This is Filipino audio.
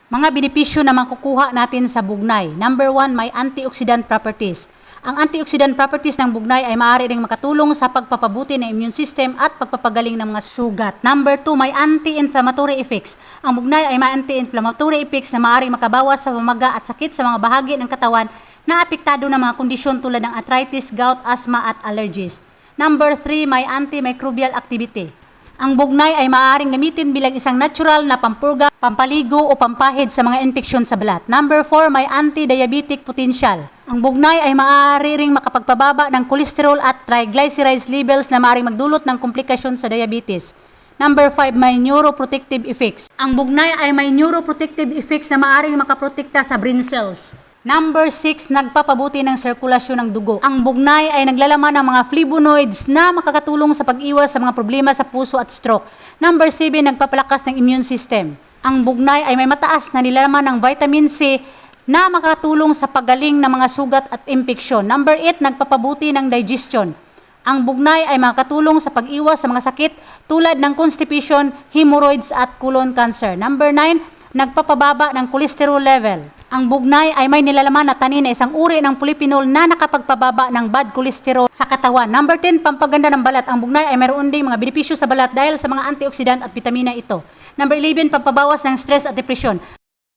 Mga benepisyo na makukuha natin sa bugnay. Number 1, may antioxidant properties. Ang antioxidant properties ng bugnay ay maaari ring makatulong sa pagpapabuti ng immune system at pagpapagaling ng mga sugat. Number 2, may anti-inflammatory effects. Ang bugnay ay may anti-inflammatory effects na maaari makabawas sa pamaga at sakit sa mga bahagi ng katawan na apektado ng mga kondisyon tulad ng arthritis, gout, asthma at allergies. Number 3, may antimicrobial activity. Ang bugnay ay maaaring gamitin bilang isang natural na pampurga, pampaligo o pampahid sa mga infeksyon sa balat. Number 4, may anti-diabetic potential. Ang bugnay ay maaari ring makapagpababa ng kolesterol at triglycerides levels na maaaring magdulot ng komplikasyon sa diabetes. Number 5, may neuroprotective effects. Ang bugnay ay may neuroprotective effects na maaaring makaprotekta sa brain cells. Number 6, nagpapabuti ng sirkulasyon ng dugo. Ang bugnay ay naglalaman ng mga flavonoids na makakatulong sa pag-iwas sa mga problema sa puso at stroke. Number 7, nagpapalakas ng immune system. Ang bugnay ay may mataas na nilalaman ng vitamin C na makakatulong sa pagaling ng mga sugat at impeksyon. Number 8, nagpapabuti ng digestion. Ang bugnay ay makakatulong sa pag-iwas sa mga sakit tulad ng constipation, hemorrhoids at colon cancer. Number 9, nagpapababa ng cholesterol level. Ang bugnay ay may nilalaman na tanin na isang uri ng polyphenol na nakapagpababa ng bad cholesterol sa katawan. Number 10, pampaganda ng balat. Ang bugnay ay mayroon ding mga benepisyo sa balat dahil sa mga antioxidant at vitamina ito. Number 11, pampabawas ng stress at depression.